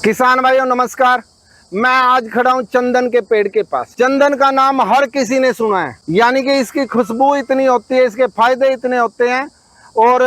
किसान भाइयों नमस्कार। मैं आज खड़ा हूँ चंदन के पेड़ के पास। चंदन का नाम हर किसी ने सुना है, यानी कि इसकी खुशबू इतनी होती है, इसके फायदे इतने होते हैं और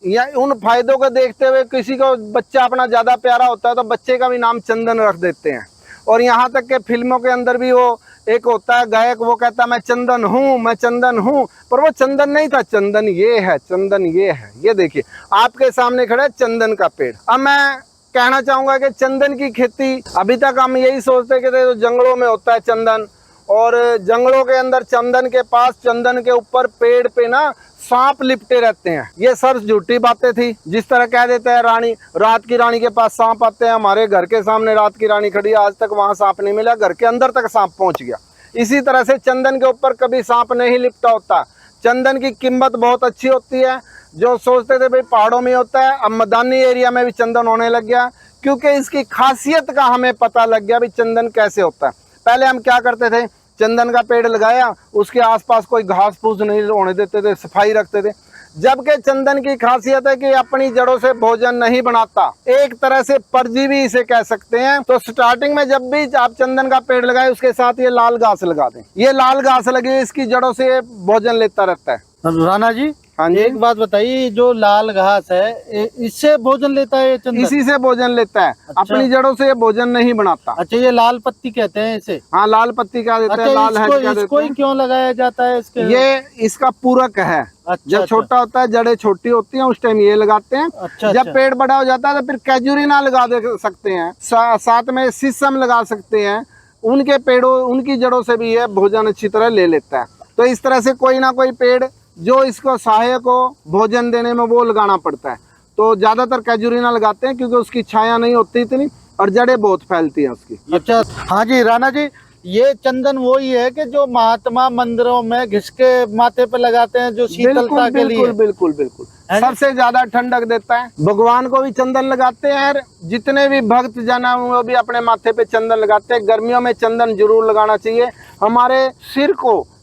या उन फायदों को देखते हुए किसी को बच्चा अपना ज्यादा प्यारा होता है तो बच्चे का भी नाम चंदन रख देते हैं। और यहाँ तक के फिल्मों के अंदर भी वो एक होता है गायक, वो कहता है मैं चंदन हूँ, मैं चंदन हूँ, पर वो चंदन नहीं था, चंदन ये है, चंदन ये है। ये देखिए आपके सामने खड़ा है चंदन का पेड़। अब मैं कहना चाहूंगा कि चंदन की खेती अभी तक हम यही सोचते कि तो जंगलों में होता है चंदन, और जंगलों के अंदर चंदन के पास, चंदन के ऊपर पेड़ पे ना सांप लिपटे रहते हैं। ये सब झूठी बातें थी। जिस तरह कह देते हैं रानी, रात की रानी के पास सांप आते हैं। हमारे घर के सामने रात की रानी खड़ी है, आज तक वहां सांप नहीं मिला, घर के अंदर तक सांप पहुंच गया। इसी तरह से चंदन के ऊपर कभी सांप नहीं लिपटा होता। चंदन की कीमत बहुत अच्छी होती है। जो सोचते थे भाई पहाड़ों में होता है, अब मैदानी एरिया में भी चंदन होने लग गया, क्योंकि इसकी खासियत का हमें पता लग गया भी चंदन कैसे होता है। पहले हम क्या करते थे, चंदन का पेड़ लगाया, उसके आसपास कोई घास फूस नहीं होने देते थे, सफाई रखते थे। जबकि चंदन की खासियत है कि अपनी जड़ों से भोजन नहीं बनाता, एक तरह से परजीवी इसे कह सकते हैं। तो स्टार्टिंग में जब भी आप चंदन का पेड़ लगाए, उसके साथ ये लाल घास लगा दें। ये लाल घास लगी, इसकी जड़ों से ये भोजन लेता रहता है। राणा जी, हाँ जी, एक बात बताइए, जो लाल घास है इससे भोजन लेता है ये चंदन? इसी से भोजन लेता है। अच्छा। अपनी जड़ों से ये भोजन नहीं बनाता। अच्छा, ये लाल पत्ती कहते हैं इसे? हाँ, लाल पत्ती का देते हैं, लाल हैज का इसको देते ही हैं। क्यों लगाया जाता है इसके? ये इसका पूरक है। अच्छा, जब छोटा होता है, जड़ें छोटी होती हैं, उस टाइम ये लगाते हैं। अच्छा, जब पेड़ बड़ा हो जाता है तो फिर कैजुरीना लगा दे सकते हैं, साथ में शीशम लगा सकते हैं। उनके पेड़ों, उनकी जड़ों से भी ये भोजन अच्छी तरह ले लेता है। तो इस तरह से कोई ना कोई पेड़ जो इसको सहायक हो भोजन देने में, वो लगाना पड़ता है। तो ज्यादातर कैजुरीना लगाते हैं क्योंकि उसकी छाया नहीं होती इतनी और जड़ें बहुत फैलती हैं उसकी। अच्छा, हाँ जी राणा जी, ये चंदन वो ही है कि जो महात्मा मंदिरों में घिस के माथे पे लगाते हैं, जो शीतलता के लिए? बिल्कुल बिल्कुल बिल्कुल, सबसे ज्यादा ठंडक देता है। भगवान को भी चंदन लगाते हैं, जितने भी भक्त जन हैं वो भी अपने माथे पे चंदन लगाते हैं। गर्मियों में चंदन जरूर लगाना चाहिए। हमारे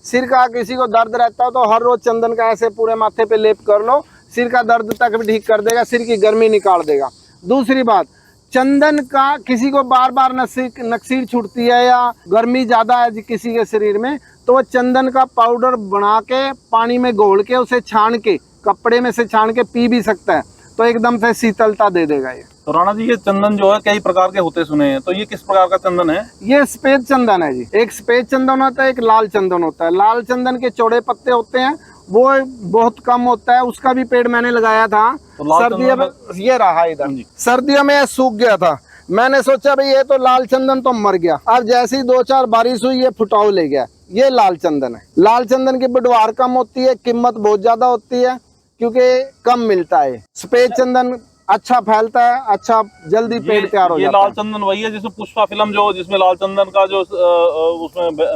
सिर का किसी को दर्द रहता है तो हर रोज चंदन का ऐसे पूरे माथे पे लेप कर लो, सिर का दर्द तक भी ठीक कर देगा, सिर की गर्मी निकाल देगा। दूसरी बात, चंदन का किसी को बार बार नक्सीर छूटती है या गर्मी ज्यादा है किसी के शरीर में, तो वह चंदन का पाउडर बना के पानी में घोल के उसे छान के, कपड़े में से छान के पी भी सकता है, तो एकदम से शीतलता दे देगा ये। तो राणा जी, ये चंदन जो है कई प्रकार के होते सुने हैं, तो ये किस प्रकार का चंदन है? ये सफेद चंदन है जी। एक सफेद चंदन होता है, एक लाल चंदन होता है। लाल चंदन के चौड़े पत्ते होते हैं, वो बहुत कम होता है। उसका भी पेड़ मैंने लगाया था। तो सर्दियों में ये रहा इधर, सर्दियों में सूख गया था। मैंने सोचा भाई ये तो लाल चंदन तो मर गया। अब जैसी 2-4 बारिश हुई, ये फुटाव ले गया। ये लाल चंदन है। लाल चंदन की बढ़वार कम होती है, कीमत बहुत ज्यादा होती है क्योंकि कम मिलता है। सफेद चंदन अच्छा फैलता है, अच्छा जल्दी पेड़ तैयार हो जाता है। ये लाल चंदन वही है जिसमें पुष्पा फिल्म, जो जिसमें लाल चंदन का जो उसमें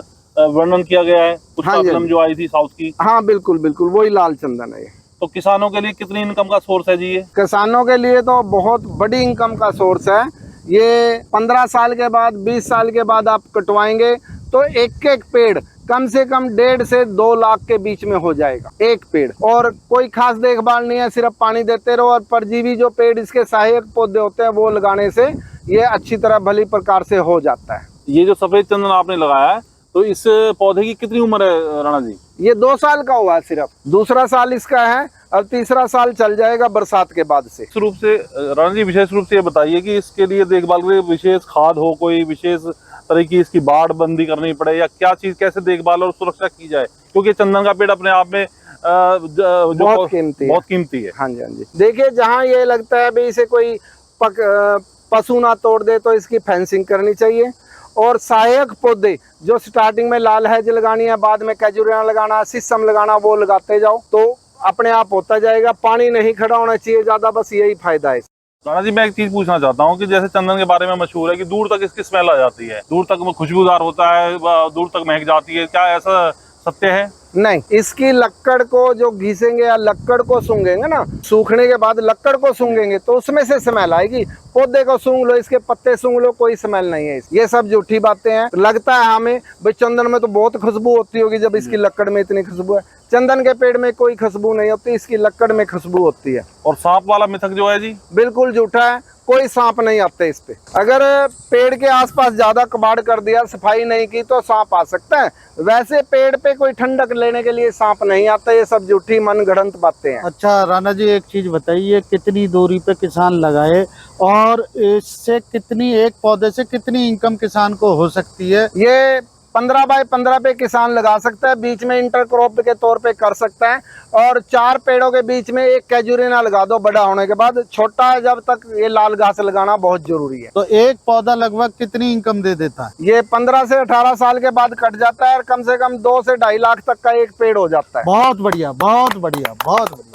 वर्णन किया गया है, पुष्पा फिल्म जो आई थी साउथ की? हाँ बिल्कुल बिल्कुल, वही लाल चंदन है। तो किसानों के लिए कितनी इनकम का सोर्स है जी ये? किसानों के लिए तो बहुत बड़ी इनकम का सोर्स है। ये 15 साल के बाद, 20 साल के बाद आप कटवाएंगे तो एक एक पेड़ कम से कम 1.5 से 2 लाख के बीच में हो जाएगा एक पेड़। और कोई खास देखभाल नहीं है, सिर्फ पानी देते रहो। और परजीवी जो पेड़ इसके सहायक पौधे होते हैं, वो लगाने से ये अच्छी तरह भली प्रकार से हो जाता है। ये जो सफेद चंदन आपने लगाया है, तो इस पौधे की कितनी उम्र है राणा जी? ये 2 साल का हुआ है सिर्फ, दूसरा साल इसका है, अब तीसरा साल चल जाएगा बरसात के बाद से। रूप से राणा जी, विशेष रूप से ये बताइए कि इसके लिए देखभाल के लिए विशेष खाद हो, कोई विशेष तरह की इसकी बाड़ बंदी करनी पड़े, या क्या चीज, कैसे देखभाल और सुरक्षा की जाए? क्योंकि चंदन का पेड़ अपने आप में बहुत कीमती है। हाँ जी, हाँ जी। देखिए, जहाँ ये लगता है भाई इसे कोई पशु ना तोड़ दे, तो इसकी फेंसिंग करनी चाहिए। और सहायक पौधे जो स्टार्टिंग में लाल हैज लगानी है, बाद में कैजुरिया लगाना, शीशम लगाना, वो लगाते जाओ तो अपने आप होता जाएगा। पानी नहीं खड़ा होना चाहिए ज्यादा, बस यही फायदा है। राणा जी, मैं एक चीज पूछना चाहता हूँ कि जैसे चंदन के बारे में मशहूर है कि दूर तक इसकी स्मेल आ जाती है, दूर तक वो खुशबूदार होता है, दूर तक महक जाती है, क्या ऐसा सत्य है? नहीं, इसकी लक्कड़ को जो घिसेंगे या लक्कड़ को सूंघेंगे ना, सूखने के बाद लक्कड़ को सूंघेंगे तो उसमें से स्मेल आएगी। पौधे को सूंघ लो, इसके पत्ते सूंघ लो, कोई स्मेल नहीं है। ये सब झूठी बातें हैं। लगता है हमें भाई चंदन में तो बहुत खुशबू होती होगी, जब इसकी लक्कड़ में इतनी खुशबू है। चंदन के पेड़ में कोई खुशबू नहीं होती, इसकी लक्कड़ में खुशबू होती है। और सांप वाला मिथक जो है जी, बिल्कुल झूठा है। कोई सांप नहीं आते इस पे। अगर पेड़ के आसपास ज्यादा कबाड़ कर दिया, सफाई नहीं की तो सांप आ सकता है। वैसे पेड़ पे कोई ठंडक लेने के लिए सांप नहीं आता, ये सब झूठी मनगढ़ंत बातें हैं। अच्छा राणा जी, एक चीज बताइए, कितनी दूरी पे किसान लगाए और इससे कितनी, एक पौधे से कितनी इनकम किसान को हो सकती है? ये 15 बाय 15 पे किसान लगा सकता है, बीच में इंटरक्रॉप के तौर पे कर सकता है। और 4 पेड़ों के बीच में एक कैजुरीना लगा दो बड़ा होने के बाद। छोटा है जब तक, ये लाल घास लगाना बहुत जरूरी है। तो एक पौधा लगभग कितनी इनकम दे देता है? ये 15 से 18 साल के बाद कट जाता है और कम से कम 2 से 2.5 लाख तक का एक पेड़ हो जाता है। बहुत बढ़िया, बहुत बढ़िया, बहुत बढ़िया।